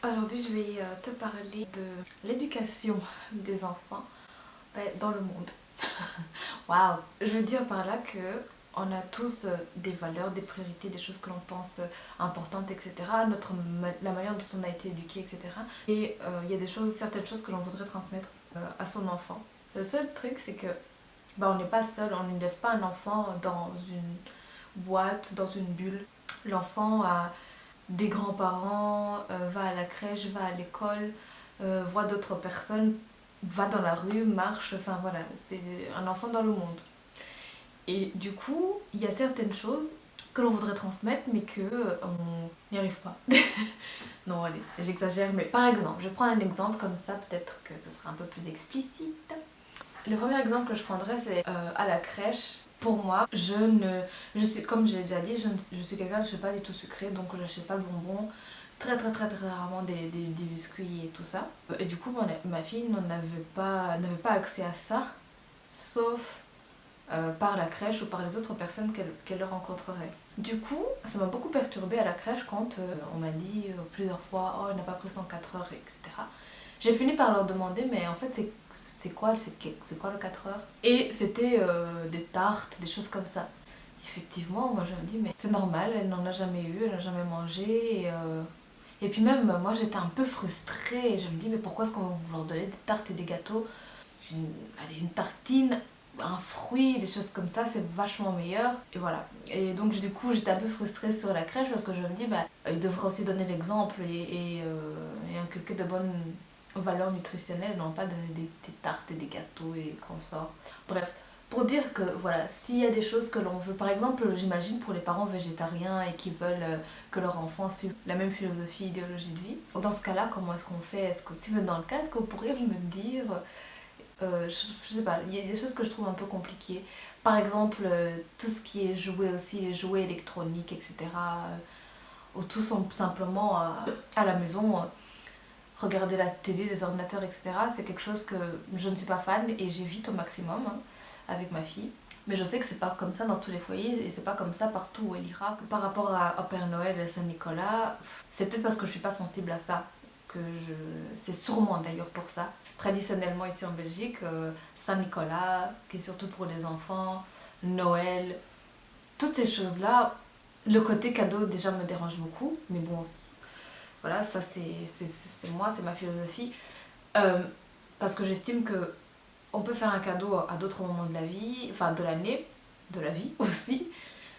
Aujourd'hui, je vais te parler de l'éducation des enfants dans le monde. Waouh! Je veux dire par là que on a tous des valeurs, des priorités, des choses que l'on pense importantes, etc. La manière dont on a été éduqué, etc. Et il y a certaines choses que l'on voudrait transmettre à son enfant. Le seul truc, c'est que on n'est pas seul, on n'élève pas un enfant dans une boîte, dans une bulle. L'enfant a des grands-parents, va à la crèche, va à l'école, voit d'autres personnes, va dans la rue, marche, enfin voilà, c'est un enfant dans le monde. Et du coup, il y a certaines choses que l'on voudrait transmettre, mais que on n'y arrive pas. Non, allez, j'exagère, mais par exemple, je prends un exemple comme ça, peut-être que ce sera un peu plus explicite. Le premier exemple que je prendrais, c'est à la crèche. Pour moi, je suis, comme je l'ai déjà dit, je suis quelqu'un, je ne suis pas du tout sucré, donc je n'achète pas de bonbons. Très très très très rarement des biscuits et tout ça. Et du coup, ma fille n'avait pas accès à ça, sauf par la crèche ou par les autres personnes qu'elle rencontrerait. Du coup, ça m'a beaucoup perturbée à la crèche quand on m'a dit plusieurs fois «Oh, elle n'a pas pris son 4 heures», etc. J'ai fini par leur demander «Mais en fait, c'est quoi le 4 heures?» Et c'était des tartes, des choses comme ça. Effectivement, moi je me dis «Mais c'est normal, elle n'en a jamais eu, elle n'a jamais mangé». Et puis même, moi j'étais un peu frustrée. Et je me dis «Mais pourquoi est-ce qu'on va leur donner des tartes et des gâteaux? Allez, une tartine, un fruit, des choses comme ça, c'est vachement meilleur». Et voilà. Et donc du coup, j'étais un peu frustrée sur la crèche parce que je me dis, ils devraient aussi donner l'exemple et inculquer de bonnes valeurs nutritionnelles, non pas donner des tartes et des gâteaux et consorts. Bref. Pour dire que voilà, s'il y a des choses que l'on veut, par exemple, j'imagine pour les parents végétariens et qui veulent que leur enfant suive la même philosophie, idéologie de vie, dans ce cas-là, comment est-ce qu'on fait? Si vous êtes dans le cas, est-ce que vous pourriez me dire je sais pas, il y a des choses que je trouve un peu compliquées. Par exemple, tout ce qui est jouets aussi, les jouets électroniques, etc. Ou tout simplement à la maison, regarder la télé, les ordinateurs, etc. C'est quelque chose que je ne suis pas fan et j'évite au maximum avec ma fille. Mais je sais que c'est pas comme ça dans tous les foyers et c'est pas comme ça partout où elle ira. Par rapport au Père Noël et à Saint-Nicolas, c'est peut-être parce que je suis pas sensible à ça que je... C'est sûrement d'ailleurs pour ça. Traditionnellement ici en Belgique, Saint-Nicolas, qui est surtout pour les enfants, Noël, toutes ces choses-là, le côté cadeau déjà me dérange beaucoup, mais bon, voilà, ça c'est moi, c'est ma philosophie. Euh, Parce que j'estime que on peut faire un cadeau à d'autres moments de la vie, enfin de l'année, de la vie aussi.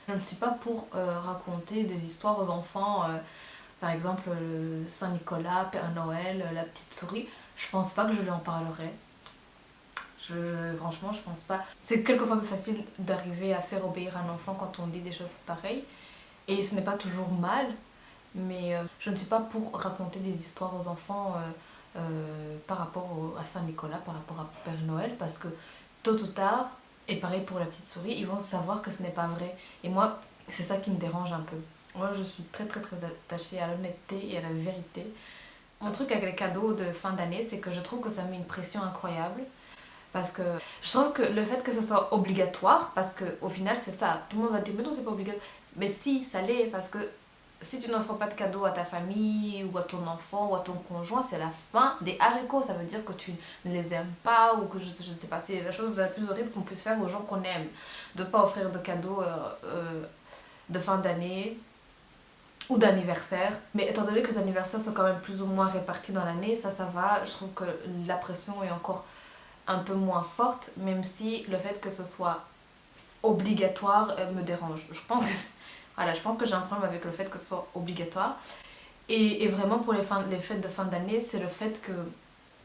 Je ne suis pas pour raconter des histoires aux enfants, par exemple Saint-Nicolas, Père Noël, la petite souris. Je pense pas que je lui en parlerai. Franchement, je pense pas. C'est quelquefois plus facile d'arriver à faire obéir un enfant quand on dit des choses pareilles. Et ce n'est pas toujours mal, mais je ne suis pas pour raconter des histoires aux enfants par rapport à Saint-Nicolas, par rapport à Père Noël, parce que tôt ou tard, et pareil pour la petite souris, ils vont savoir que ce n'est pas vrai. Et moi, c'est ça qui me dérange un peu. Moi, je suis très très très attachée à l'honnêteté et à la vérité. Mon truc avec les cadeaux de fin d'année, c'est que je trouve que ça met une pression incroyable. Parce que je trouve que le fait que ce soit obligatoire, parce qu'au final c'est ça, tout le monde va te dire mais non c'est pas obligatoire. Mais si, ça l'est, parce que si tu n'offres pas de cadeau à ta famille ou à ton enfant ou à ton conjoint, c'est la fin des haricots. Ça veut dire que tu ne les aimes pas ou que je sais pas, c'est la chose la plus horrible qu'on puisse faire aux gens qu'on aime. De ne pas offrir de cadeaux de fin d'année ou d'anniversaire. Mais étant donné que les anniversaires sont quand même plus ou moins répartis dans l'année, ça va. Je trouve que la pression est encore un peu moins forte, même si le fait que ce soit obligatoire me dérange. Voilà, je pense que j'ai un problème avec le fait que ce soit obligatoire. Et vraiment pour les fêtes de fin d'année, c'est le fait que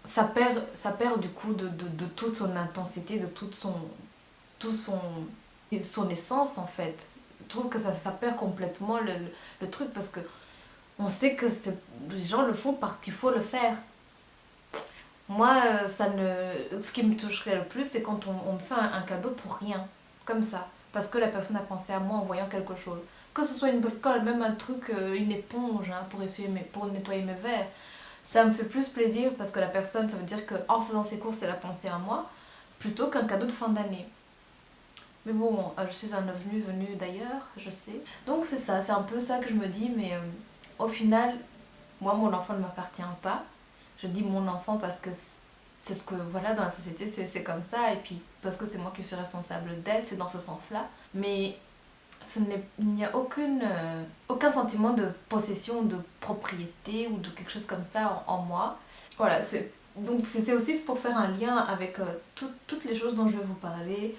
ça perd du coup de toute son intensité, de tout son essence en fait. Je trouve que ça perd complètement le truc parce que on sait que les gens le font parce qu'il faut le faire. Moi, ce qui me toucherait le plus, c'est quand on me fait un cadeau pour rien, comme ça. Parce que la personne a pensé à moi en voyant quelque chose. Que ce soit une bricole, même un truc, une éponge pour nettoyer mes verres. Ça me fait plus plaisir parce que la personne, ça veut dire qu'en faisant ses courses, elle a pensé à moi, plutôt qu'un cadeau de fin d'année. Mais bon, je suis un ovni venu d'ailleurs, je sais. Donc c'est ça, c'est un peu ça que je me dis, mais au final, Moi, mon enfant ne m'appartient pas. Je dis mon enfant parce que c'est ce que, voilà, dans la société, c'est comme ça. Et puis, parce que c'est moi qui suis responsable d'elle, c'est dans ce sens-là. Mais il n'y a aucun sentiment de possession, de propriété ou de quelque chose comme ça en moi. Voilà, donc c'est aussi pour faire un lien avec toutes les choses dont je vais vous parler,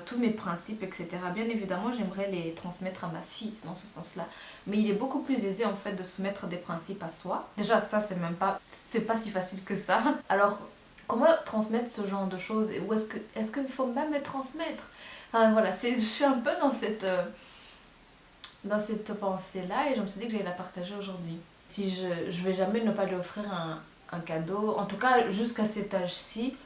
tous mes principes, etc. Bien évidemment, j'aimerais les transmettre à ma fille, c'est dans ce sens-là. Mais il est beaucoup plus aisé en fait de soumettre des principes à soi. Déjà, ça, c'est pas si facile que ça. Alors, comment transmettre ce genre de choses? Ou est-ce qu'il faut même les transmettre? Enfin, voilà, je suis un peu dans cette pensée-là et je me suis dit que j'allais la partager aujourd'hui. Si je vais jamais ne pas lui offrir un cadeau, en tout cas jusqu'à cet âge-ci,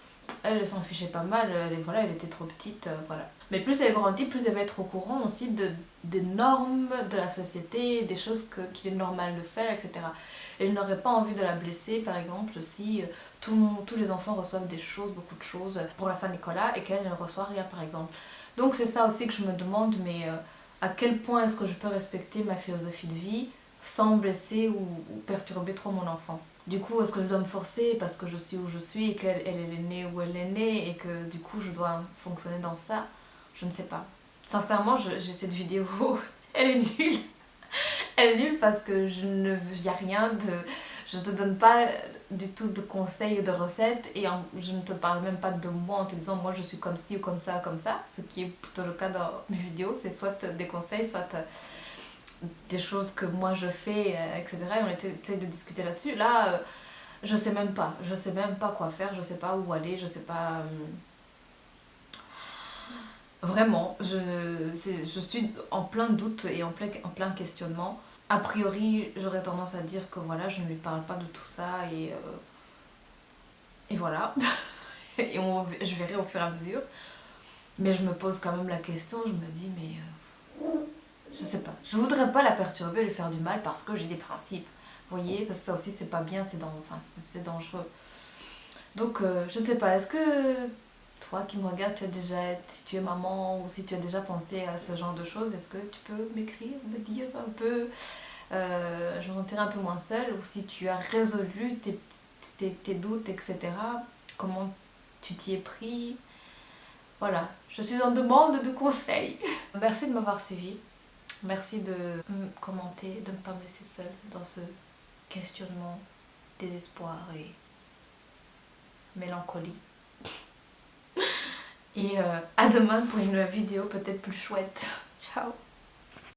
elle s'en fichait pas mal, voilà, elle était trop petite, voilà. Mais plus elle grandit, plus elle va être au courant aussi des normes de la société, des choses qu'il est normal de faire, etc. Et je n'aurais pas envie de la blesser, par exemple, si tous les enfants reçoivent des choses, beaucoup de choses pour la Saint-Nicolas et qu'elle ne reçoit rien, par exemple. Donc c'est ça aussi que je me demande, mais à quel point est-ce que je peux respecter ma philosophie de vie sans blesser ou perturber trop mon enfant. Du coup, est-ce que je dois me forcer parce que je suis où je suis et qu'elle elle est née où elle est née et que du coup je dois fonctionner dans ça? Je ne sais pas. Sincèrement, j'ai cette vidéo, elle est nulle. Elle est nulle parce que il n'y a rien de... Je te donne pas du tout de conseils ou de recettes et je ne te parle même pas de moi en te disant moi je suis comme ci ou comme ça. Ce qui est plutôt le cas dans mes vidéos, c'est soit des conseils, soit des choses que moi je fais, etc. Et on essaie de discuter là-dessus. Là, je sais même pas. Je sais même pas quoi faire, je sais pas où aller, je sais pas... Vraiment, je suis en plein doute et en plein questionnement. A priori, j'aurais tendance à dire que voilà, je ne lui parle pas de tout ça et voilà. Et je verrai au fur et à mesure. Mais je me pose quand même la question, je me dis, mais je sais pas. Je voudrais pas la perturber, lui faire du mal parce que j'ai des principes. Vous voyez, parce que ça aussi, c'est pas bien, enfin, c'est dangereux. Donc, je sais pas, est-ce que toi qui me regardes, si tu es maman ou si tu as déjà pensé à ce genre de choses, est-ce que tu peux m'écrire, me dire un peu, je me sentirais un peu moins seule, ou si tu as résolu tes doutes, etc. Comment tu t'y es pris? Voilà, je suis en demande de conseils. Merci de m'avoir suivi. Merci de me commenter, de ne pas me laisser seule dans ce questionnement, désespoir et mélancolie. Et à demain pour une vidéo peut-être plus chouette. Ciao!